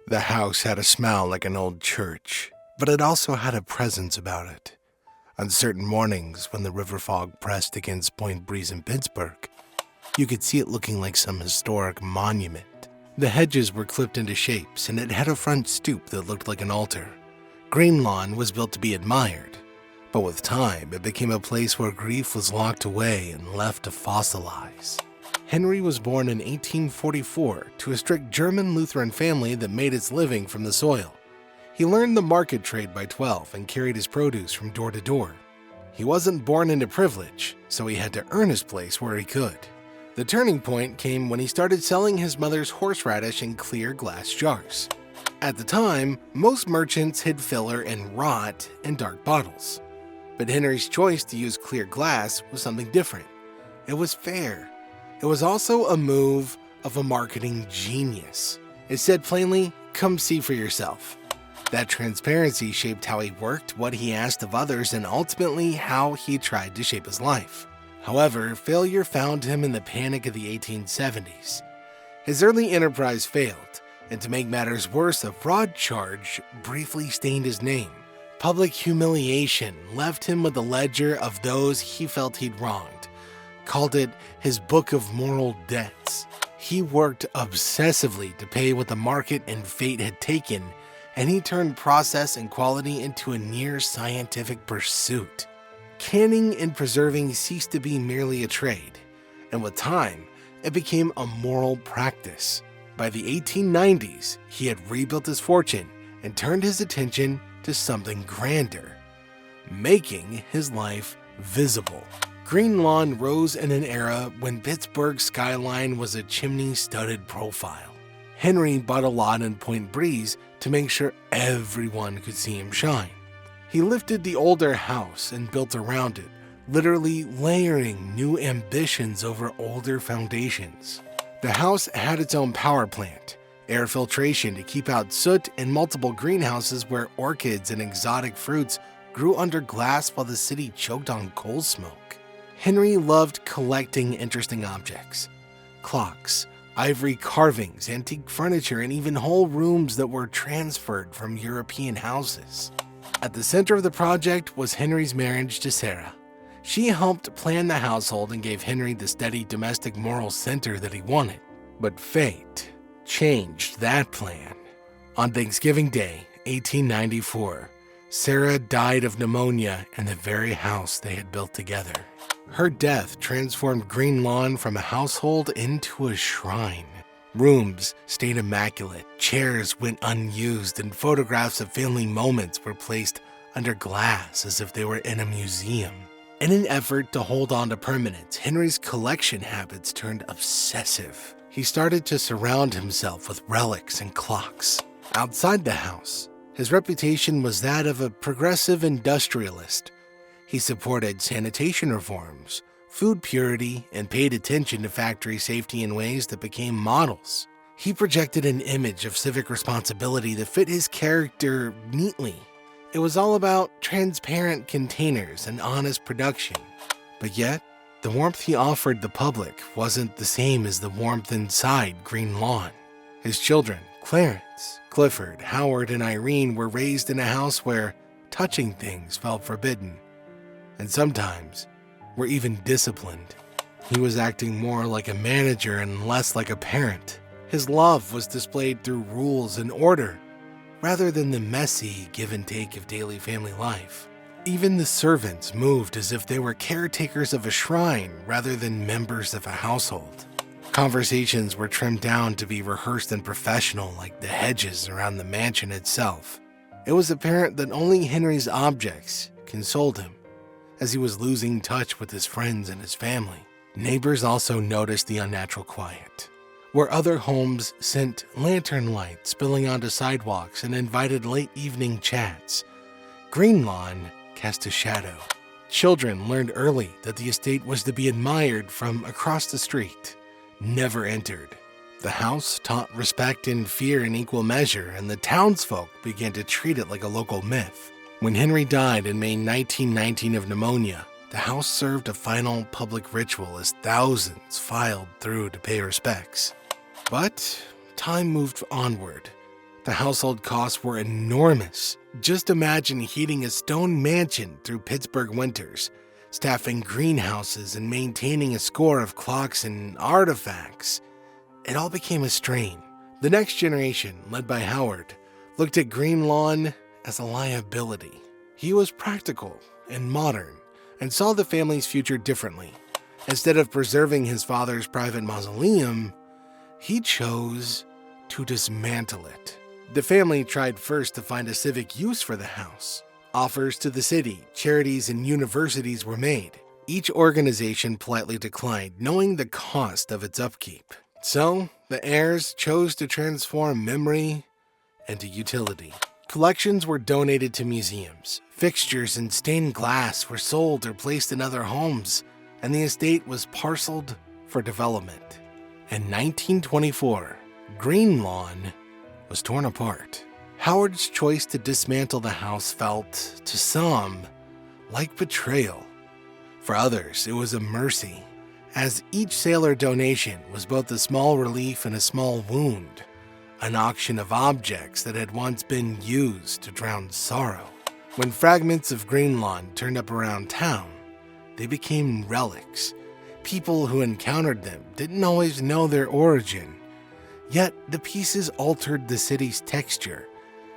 The house had a smell like an old church, but it also had a presence about it. On certain mornings, when the river fog pressed against Point Breeze in Pittsburgh, you could see it looking like some historic monument. The hedges were clipped into shapes, and it had a front stoop that looked like an altar. Green Lawn was built to be admired, but with time, it became a place where grief was locked away and left to fossilize. Henry was born in 1844 to a strict German Lutheran family that made its living from the soil. He learned the market trade by 12 and carried his produce from door to door. He wasn't born into privilege, so he had to earn his place where he could. The turning point came when he started selling his mother's horseradish in clear glass jars. At the time, most merchants hid filler in rot and dark bottles. But Henry's choice to use clear glass was something different. It was fair. It was also a move of a marketing genius. It said plainly, "Come see for yourself." That transparency shaped how he worked, what he asked of others, and ultimately how he tried to shape his life. However, failure found him in the panic of the 1870s. His early enterprise failed, and to make matters worse, a fraud charge briefly stained his name. Public humiliation left him with a ledger of those he felt he'd wronged. Called it his book of moral debts. He worked obsessively to pay what the market and fate had taken, and he turned process and quality into a near scientific pursuit. Canning and preserving ceased to be merely a trade, and with time, it became a moral practice. By the 1890s, he had rebuilt his fortune and turned his attention to something grander, making his life visible. Green Lawn rose in an era when Pittsburgh's skyline was a chimney-studded profile. Henry bought a lot in Point Breeze to make sure everyone could see him shine. He lifted the older house and built around it, literally layering new ambitions over older foundations. The house had its own power plant, air filtration to keep out soot, and multiple greenhouses where orchids and exotic fruits grew under glass while the city choked on coal smoke. Henry loved collecting interesting objects. Clocks, ivory carvings, antique furniture, and even whole rooms that were transferred from European houses. At the center of the project was Henry's marriage to Sarah. She helped plan the household and gave Henry the steady domestic moral center that he wanted. But fate changed that plan. On Thanksgiving Day, 1894, Sarah died of pneumonia in the very house they had built together. Her death transformed Green Lawn from a household into a shrine. Rooms stayed immaculate, chairs went unused, and photographs of family moments were placed under glass as if they were in a museum. In an effort to hold on to permanence, Henry's collection habits turned obsessive. He started to surround himself with relics and clocks. Outside the house, his reputation was that of a progressive industrialist. He supported sanitation reforms, food purity, and paid attention to factory safety in ways that became models. He projected an image of civic responsibility that fit his character neatly. It was all about transparent containers and honest production. But yet, the warmth he offered the public wasn't the same as the warmth inside Green Lawn. His children, Clarence, Clifford, Howard, and Irene, were raised in a house where touching things felt forbidden, and sometimes were even disciplined. He was acting more like a manager and less like a parent. His love was displayed through rules and order, rather than the messy give and take of daily family life. Even the servants moved as if they were caretakers of a shrine rather than members of a household. Conversations were trimmed down to be rehearsed and professional, like the hedges around the mansion itself. It was apparent that only Henry's objects consoled him, as he was losing touch with his friends and his family. Neighbors also noticed the unnatural quiet, where other homes sent lantern lights spilling onto sidewalks and invited late evening chats. Green Lawn cast a shadow. Children learned early that the estate was to be admired from across the street, never entered. The house taught respect and fear in equal measure, and the townsfolk began to treat it like a local myth. When Henry died in May 1919 of pneumonia, the house served a final public ritual as thousands filed through to pay respects. But time moved onward. The household costs were enormous. Just imagine heating a stone mansion through Pittsburgh winters, staffing greenhouses and maintaining a score of clocks and artifacts. It all became a strain. The next generation, led by Howard, looked at Green Lawn as a liability. He was practical and modern and saw the family's future differently. Instead of preserving his father's private mausoleum, he chose to dismantle it. The family tried first to find a civic use for the house. Offers to the city, charities, and universities were made. Each organization politely declined, knowing the cost of its upkeep. So, the heirs chose to transform memory into utility. Collections were donated to museums. Fixtures and stained glass were sold or placed in other homes, and the estate was parceled for development. In 1924, Green Lawn was torn apart. Howard's choice to dismantle the house felt, to some, like betrayal. For others, it was a mercy, as each sailor donation was both a small relief and a small wound, an auction of objects that had once been used to drown sorrow. When fragments of Green Lawn turned up around town, they became relics. People who encountered them didn't always know their origin, yet the pieces altered the city's texture,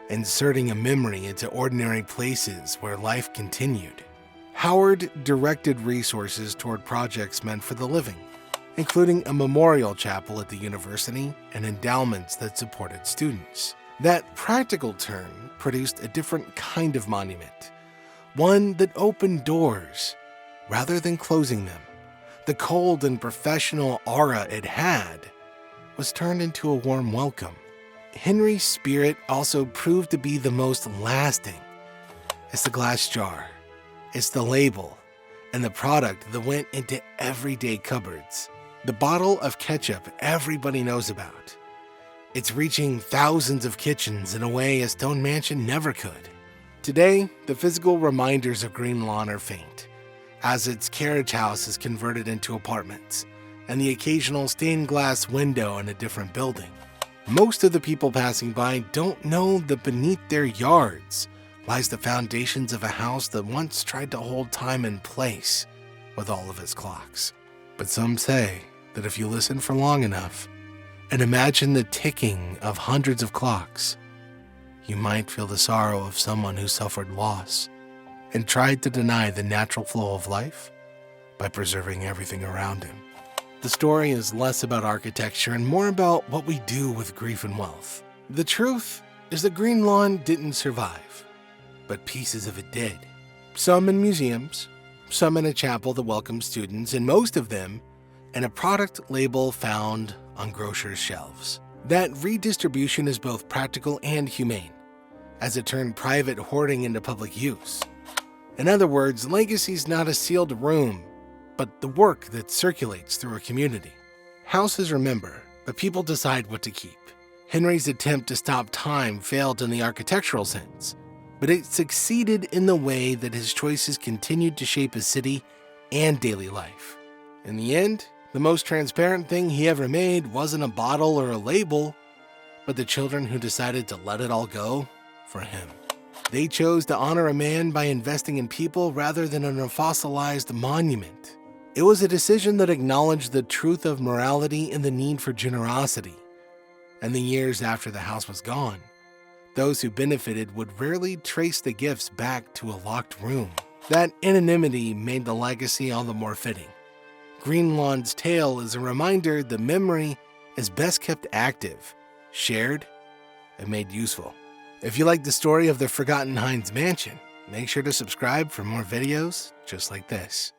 inserting a memory into ordinary places where life continued. Howard directed resources toward projects meant for the living, including a memorial chapel at the university and endowments that supported students. That practical turn produced a different kind of monument, one that opened doors rather than closing them. The cold and professional aura it had was turned into a warm welcome. Henry's spirit also proved to be the most lasting. It's the glass jar, it's the label, and the product that went into everyday cupboards. The bottle of ketchup everybody knows about. It's reaching thousands of kitchens in a way a stone mansion never could. Today, the physical reminders of Green Lawn are faint, as its carriage house is converted into apartments, and the occasional stained glass window in a different building. Most of the people passing by don't know that beneath their yards lies the foundations of a house that once tried to hold time in place with all of its clocks. But some say that if you listen for long enough and imagine the ticking of hundreds of clocks, you might feel the sorrow of someone who suffered loss and tried to deny the natural flow of life by preserving everything around him. The story is less about architecture and more about what we do with grief and wealth. The truth is that Green Lawn didn't survive, but pieces of it did. Some in museums, some in a chapel that welcomes students, and most of them in a product label found on grocers' shelves. That redistribution is both practical and humane, as it turned private hoarding into public use. In other words, legacy is not a sealed room, but the work that circulates through a community. Houses remember, but people decide what to keep. Henry's attempt to stop time failed in the architectural sense, but it succeeded in the way that his choices continued to shape a city and daily life. In the end, the most transparent thing he ever made wasn't a bottle or a label, but the children who decided to let it all go for him. They chose to honor a man by investing in people rather than in a fossilized monument. It was a decision that acknowledged the truth of morality and the need for generosity. And the years after the house was gone, those who benefited would rarely trace the gifts back to a locked room. That anonymity made the legacy all the more fitting. Green Lawn's tale is a reminder that memory is best kept active, shared, and made useful. If you like the story of the forgotten Heinz mansion, make sure to subscribe for more videos just like this.